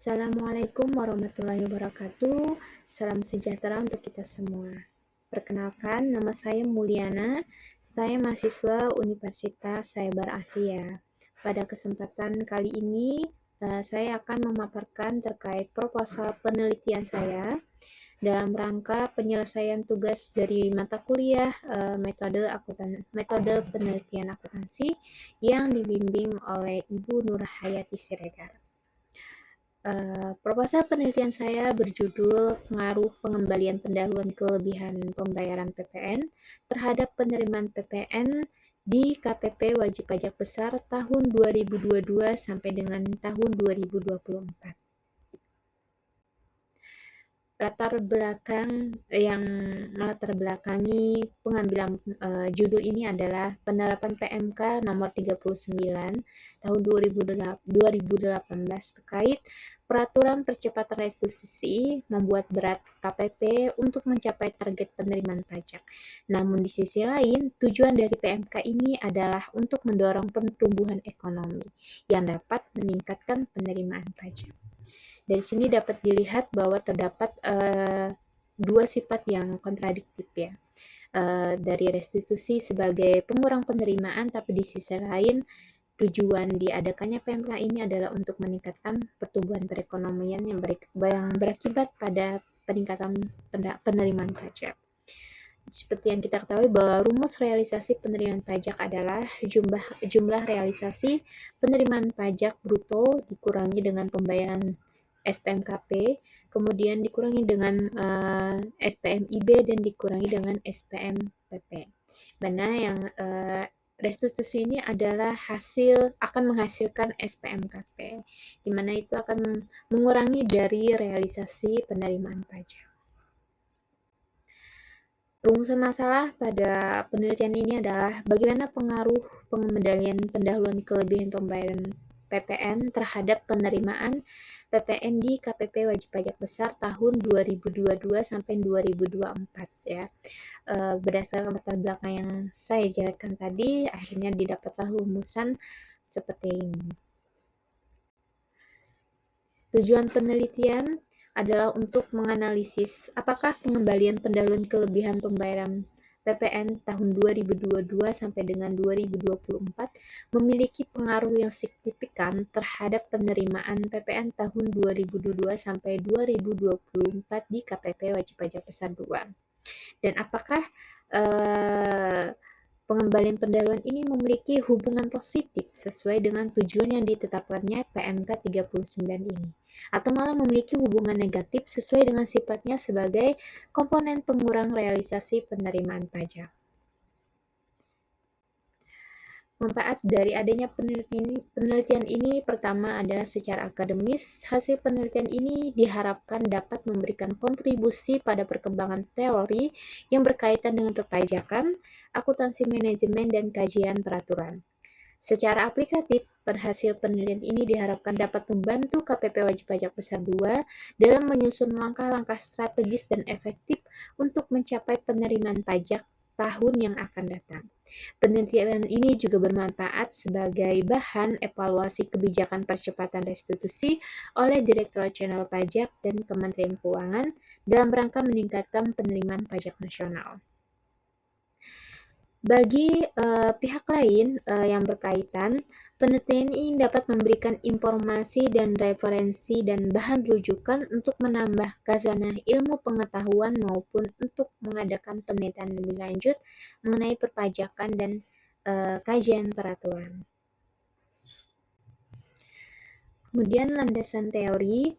Assalamualaikum warahmatullahi wabarakatuh. Salam sejahtera untuk kita semua. Perkenalkan, nama saya Mulyana. Saya mahasiswa Universitas Cyber Asia. Pada kesempatan kali ini, saya akan memaparkan terkait proposal penelitian saya dalam rangka penyelesaian tugas dari mata kuliah metode penelitian akuntansi yang dibimbing oleh Ibu Nurhayati Siregar. Proposal penelitian saya berjudul Pengaruh Pengembalian Pendahuluan Kelebihan Pembayaran PPN terhadap penerimaan PPN di KPP Wajib Pajak Besar tahun 2022 sampai dengan tahun 2024. Latar belakang yang melatar belakangi pengambilan judul ini adalah penerapan PMK nomor 39 tahun 2018 terkait peraturan percepatan restitusi membuat berat KPP untuk mencapai target penerimaan pajak. Namun di sisi lain, tujuan dari PMK ini adalah untuk mendorong pertumbuhan ekonomi yang dapat meningkatkan penerimaan pajak. Dari sini dapat dilihat bahwa terdapat dua sifat yang kontradiktif ya. Dari restitusi sebagai pengurang penerimaan, tapi di sisi lain tujuan diadakannya PMK ini adalah untuk meningkatkan pertumbuhan perekonomian yang berakibat pada peningkatan penerimaan pajak. Seperti yang kita ketahui bahwa rumus realisasi penerimaan pajak adalah jumlah realisasi penerimaan pajak bruto dikurangi dengan pembayaran SPMKP, kemudian dikurangi dengan SPMIB dan dikurangi dengan SPMPP. Mana yang restitusi ini adalah akan menghasilkan SPMKP, di mana itu akan mengurangi dari realisasi penerimaan pajak. Rumusan masalah pada penelitian ini adalah bagaimana pengaruh pengendalian pendahuluan kelebihan pembayaran PPN terhadap penerimaan PPN di KPP Wajib Pajak Besar tahun 2022 sampai 2024 ya. Berdasarkan latar belakang yang saya jelaskan tadi, akhirnya didapatlah rumusan seperti ini. Tujuan penelitian adalah untuk menganalisis apakah pengembalian pendahuluan kelebihan pembayaran PPN tahun 2022 sampai dengan 2024 memiliki pengaruh yang signifikan terhadap penerimaan PPN tahun 2022 sampai 2024 di KPP Wajib Pajak Besar 2. Dan apakah pengembalian pendahuluan ini memiliki hubungan positif sesuai dengan tujuan yang ditetapkannya PMK 39 ini, atau malah memiliki hubungan negatif sesuai dengan sifatnya sebagai komponen pengurang realisasi penerimaan pajak. Manfaat dari adanya penelitian ini pertama adalah secara akademis. Hasil penelitian ini diharapkan dapat memberikan kontribusi pada perkembangan teori yang berkaitan dengan perpajakan, akuntansi manajemen, dan kajian peraturan. Secara aplikatif, hasil penelitian ini diharapkan dapat membantu KPP Wajib Pajak Besar 2 dalam menyusun langkah-langkah strategis dan efektif untuk mencapai penerimaan pajak tahun yang akan datang. Penelitian ini juga bermanfaat sebagai bahan evaluasi kebijakan percepatan restitusi oleh Direktorat Jenderal Pajak dan Kementerian Keuangan dalam rangka meningkatkan penerimaan pajak nasional. Bagi pihak lain yang berkaitan, penelitian ini dapat memberikan informasi dan referensi dan bahan rujukan untuk menambah khazanah ilmu pengetahuan maupun untuk mengadakan penelitian lebih lanjut mengenai perpajakan dan kajian peraturan. Kemudian landasan teori,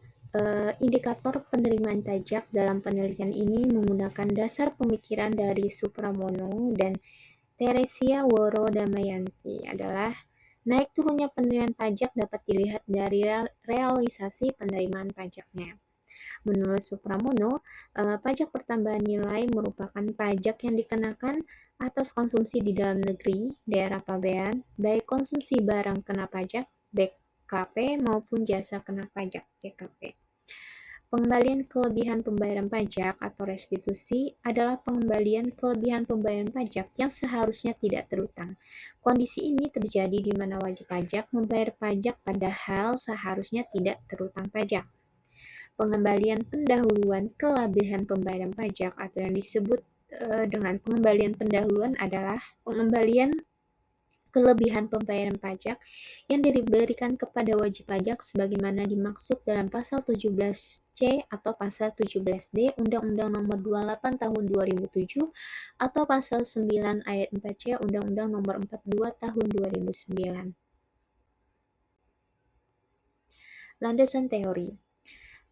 indikator penerimaan pajak dalam penelitian ini menggunakan dasar pemikiran dari Supramono dan Teresia Woro Damayanti adalah naik turunnya penerimaan pajak dapat dilihat dari realisasi penerimaan pajaknya. Menurut Supramono, pajak pertambahan nilai merupakan pajak yang dikenakan atas konsumsi di dalam negeri, daerah pabean, baik konsumsi barang kena pajak (BKP) maupun jasa kena pajak (JKP). Pengembalian kelebihan pembayaran pajak atau restitusi adalah pengembalian kelebihan pembayaran pajak yang seharusnya tidak terutang. Kondisi ini terjadi di mana wajib pajak membayar pajak padahal seharusnya tidak terutang pajak. Pengembalian pendahuluan kelebihan pembayaran pajak atau yang disebut dengan pengembalian pendahuluan adalah pengembalian kelebihan pembayaran pajak yang diberikan kepada wajib pajak sebagaimana dimaksud dalam pasal 17C atau pasal 17D Undang-Undang Nomor 28 Tahun 2007 atau pasal 9 ayat 4C Undang-Undang Nomor 42 Tahun 2009. Landasan teori.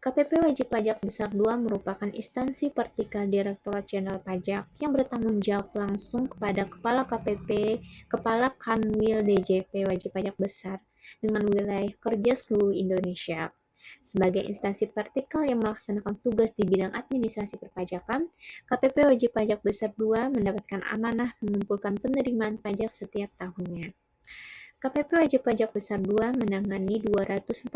KPP Wajib Pajak Besar 2 merupakan instansi vertikal Direktorat Jenderal Pajak yang bertanggung jawab langsung kepada Kepala KPP, Kepala Kanwil DJP Wajib Pajak Besar dengan wilayah kerja seluruh Indonesia. Sebagai instansi vertikal yang melaksanakan tugas di bidang administrasi perpajakan, KPP Wajib Pajak Besar 2 mendapatkan amanah mengumpulkan penerimaan pajak setiap tahunnya. KPP Wajib Pajak Besar 2 menangani 249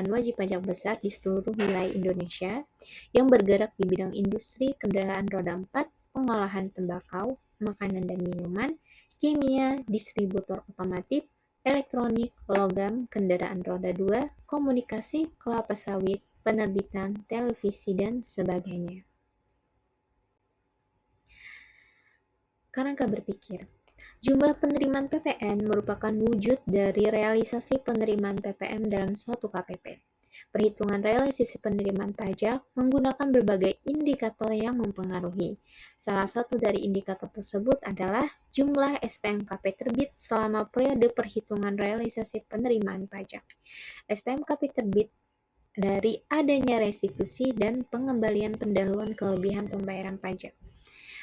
wajib pajak besar di seluruh wilayah Indonesia yang bergerak di bidang industri, kendaraan roda 4, pengolahan tembakau, makanan dan minuman, kimia, distributor otomotif, elektronik, logam, kendaraan roda 2, komunikasi, kelapa sawit, penerbitan, televisi, dan sebagainya. Kerangka berpikir. Jumlah penerimaan PPN merupakan wujud dari realisasi penerimaan PPN dalam suatu KPP. Perhitungan realisasi penerimaan pajak menggunakan berbagai indikator yang mempengaruhi. Salah satu dari indikator tersebut adalah jumlah SPMKP terbit selama periode perhitungan realisasi penerimaan pajak. SPMKP terbit dari adanya restitusi dan pengembalian pendahuluan kelebihan pembayaran pajak.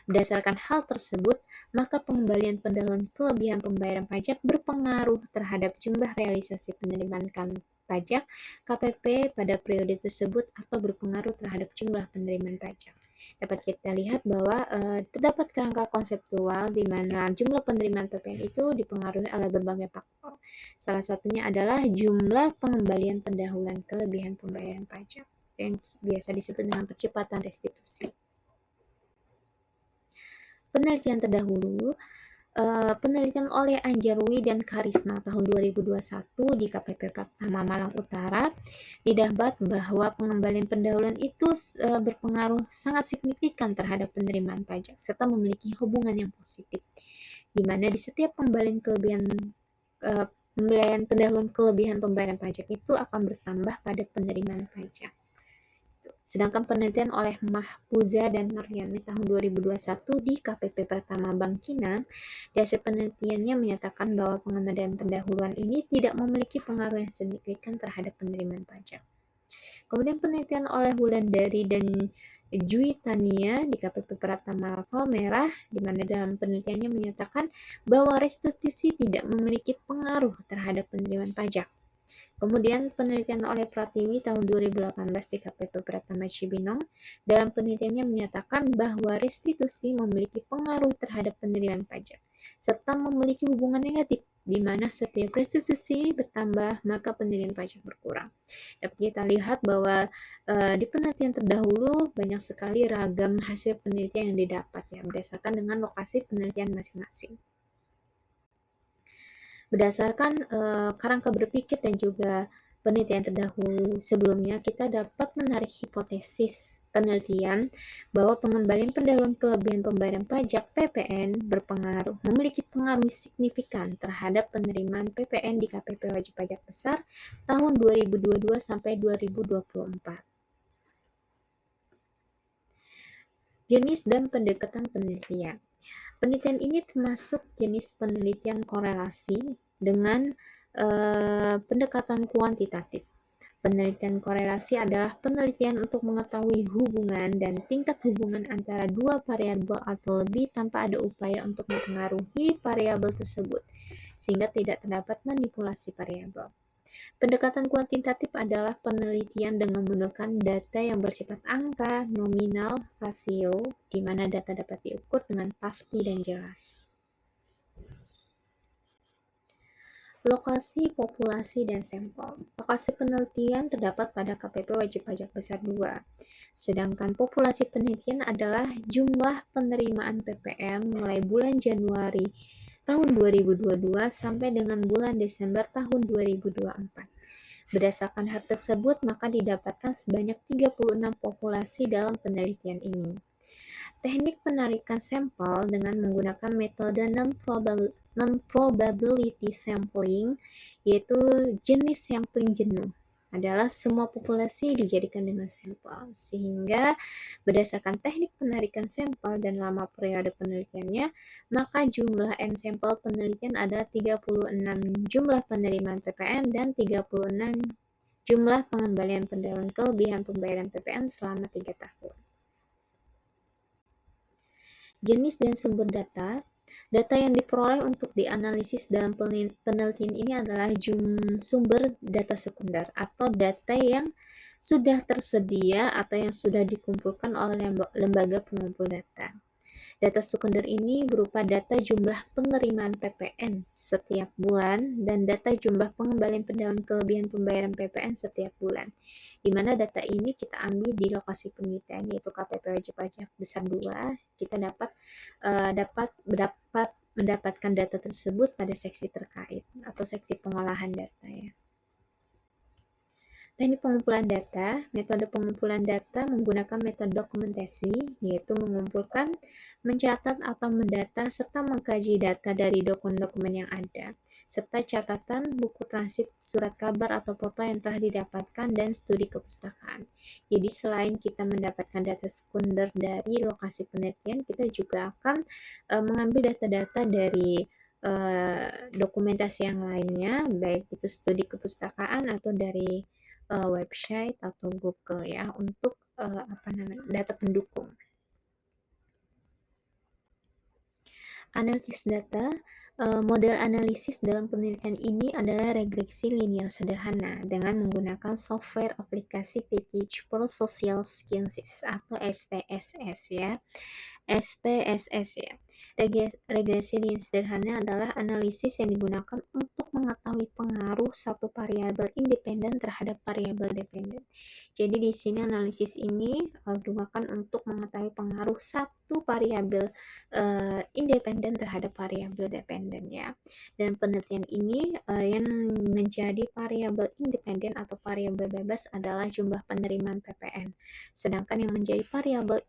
Berdasarkan hal tersebut, maka pengembalian pendahuluan kelebihan pembayaran pajak berpengaruh terhadap jumlah realisasi penerimaan pajak KPP pada periode tersebut atau berpengaruh terhadap jumlah penerimaan pajak. Dapat kita lihat bahwa terdapat kerangka konseptual di mana jumlah penerimaan PPN itu dipengaruhi oleh berbagai faktor. Salah satunya adalah jumlah pengembalian pendahuluan kelebihan pembayaran pajak yang biasa disebut dengan percepatan restitusi. Penelitian terdahulu, penelitian oleh Anjarwi dan Karisma tahun 2021 di KPP Pratama Malang Utara didapat bahwa pengembalian pendahuluan itu berpengaruh sangat signifikan terhadap penerimaan pajak serta memiliki hubungan yang positif, di mana di setiap pembalian pendahuluan kelebihan pembayaran pajak itu akan bertambah pada penerimaan pajak. Sedangkan penelitian oleh Mahfuza dan Maryani tahun 2021 di KPP Pratama Bangkinang, hasil penelitiannya menyatakan bahwa pengembalian pendahuluan ini tidak memiliki pengaruh yang signifikan terhadap penerimaan pajak. Kemudian penelitian oleh Wulandari dan Juwitania di KPP Pratama Palmerah, di mana dalam penelitiannya menyatakan bahwa restitusi tidak memiliki pengaruh terhadap penerimaan pajak. Kemudian penelitian oleh Pratiwi tahun 2018 di KPP Pratama Cibinong, dalam penelitiannya menyatakan bahwa restitusi memiliki pengaruh terhadap penerimaan pajak, serta memiliki hubungan negatif, di mana setiap restitusi bertambah maka penerimaan pajak berkurang. Dapat kita lihat bahwa di penelitian terdahulu banyak sekali ragam hasil penelitian yang didapat ya berdasarkan dengan lokasi penelitian masing-masing. Berdasarkan kerangka berpikir dan juga penelitian terdahulu sebelumnya, kita dapat menarik hipotesis penelitian bahwa pengembalian pendahuluan kelebihan pembayaran pajak PPN memiliki pengaruh signifikan terhadap penerimaan PPN di KPP Wajib Pajak Besar tahun 2022 sampai 2024. Jenis dan pendekatan penelitian. Penelitian ini termasuk jenis penelitian korelasi dengan pendekatan kuantitatif. Penelitian korelasi adalah penelitian untuk mengetahui hubungan dan tingkat hubungan antara dua variabel atau lebih tanpa ada upaya untuk mempengaruhi variabel tersebut, sehingga tidak terdapat manipulasi variabel. Pendekatan kuantitatif adalah penelitian dengan menggunakan data yang bersifat angka, nominal, rasio, di mana data dapat diukur dengan pasti dan jelas. Lokasi, populasi, dan sampel. Lokasi penelitian terdapat pada KPP Wajib Pajak Besar 2. Sedangkan populasi penelitian adalah jumlah penerimaan PPN mulai bulan Januari tahun 2022 sampai dengan bulan Desember tahun 2024. Berdasarkan hal tersebut, maka didapatkan sebanyak 36 populasi dalam penelitian ini. Teknik penarikan sampel dengan menggunakan metode non-probability sampling, yaitu jenis sampling jenuh, adalah semua populasi dijadikan dengan sampel, sehingga berdasarkan teknik penarikan sampel dan lama periode penelitiannya, maka jumlah N sampel penelitian ada 36 jumlah penerimaan PPN dan 36 jumlah pengembalian pendahuluan kelebihan pembayaran PPN selama 3 tahun. Jenis dan sumber data. Data yang diperoleh untuk dianalisis dalam penelitian ini adalah sumber data sekunder atau data yang sudah tersedia atau yang sudah dikumpulkan oleh lembaga pengumpul data. Data sekunder ini berupa data jumlah penerimaan PPN setiap bulan dan data jumlah pengembalian pendahuluan kelebihan pembayaran PPN setiap bulan. Di mana data ini kita ambil di lokasi penelitian, yaitu KPP Wajib Pajak Besar 2. Kita dapat mendapatkan data tersebut pada seksi terkait atau seksi pengolahan data ya. Teknik pengumpulan data. Metode pengumpulan data menggunakan metode dokumentasi, yaitu mengumpulkan, mencatat atau mendata, serta mengkaji data dari dokumen-dokumen yang ada, serta catatan, buku transit, surat kabar atau foto yang telah didapatkan, dan studi kepustakaan. Jadi selain kita mendapatkan data sekunder dari lokasi penelitian, kita juga akan mengambil data-data dari dokumentasi yang lainnya, baik itu studi kepustakaan atau dari website atau Google ya, untuk data pendukung. Analisis data. Model analisis dalam penelitian ini adalah regresi linear sederhana dengan menggunakan software aplikasi package for social sciences atau SPSS ya. SPSS ya. Regresi linear sederhana adalah analisis yang digunakan untuk mengetahui pengaruh satu variabel independen terhadap variabel dependen. Jadi di sini analisis ini digunakan untuk mengetahui pengaruh satu variabel independen terhadap variabel dependen ya. Dan penelitian ini yang menjadi variabel independen atau variabel bebas adalah jumlah penerimaan PPN. Sedangkan yang menjadi variabel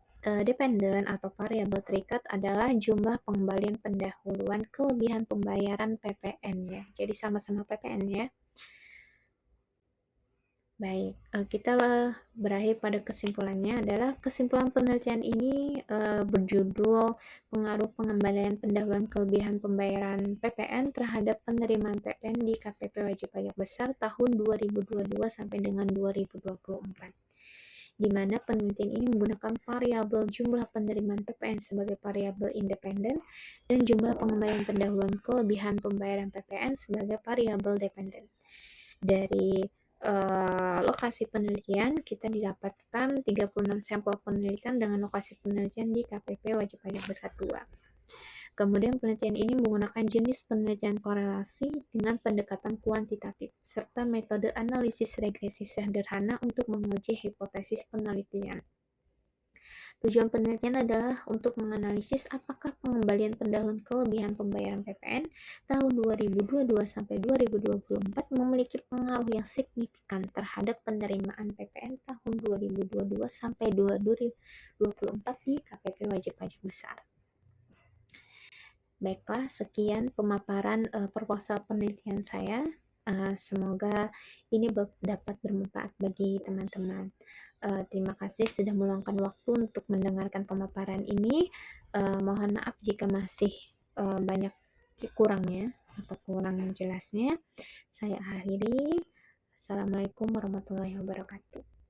dependen atau variabel terikat adalah jumlah pengembalian pendahuluan kelebihan pembayaran PPN ya. Jadi sama-sama PPN ya. Baik, kita berakhir pada kesimpulannya adalah kesimpulan penelitian ini berjudul pengaruh pengembalian pendahuluan kelebihan pembayaran PPN terhadap penerimaan PPN di KPP Wajib Pajak Besar tahun 2022 sampai dengan 2024. Di mana penelitian ini menggunakan variabel jumlah penerimaan PPN sebagai variabel independen dan jumlah pengembalian pendahuluan kelebihan pembayaran PPN sebagai variabel dependen. Dari lokasi penelitian kita didapatkan 36 sampel penelitian dengan lokasi penelitian di KPP Wajib Pajak Besar 2. Kemudian penelitian ini menggunakan jenis penelitian korelasi dengan pendekatan kuantitatif, serta metode analisis regresi sederhana untuk menguji hipotesis penelitian. Tujuan penelitian adalah untuk menganalisis apakah pengembalian pendahuluan kelebihan pembayaran PPN tahun 2022 sampai 2024 memiliki pengaruh yang signifikan terhadap penerimaan PPN tahun 2022 sampai 2024 di KPP Wajib Pajak Besar. Baiklah, sekian pemaparan proposal penelitian saya. Semoga ini dapat bermanfaat bagi teman-teman. Terima kasih sudah meluangkan waktu untuk mendengarkan pemaparan ini. Mohon maaf jika masih banyak kurangnya atau kurang jelasnya. Saya akhiri. Assalamualaikum warahmatullahi wabarakatuh.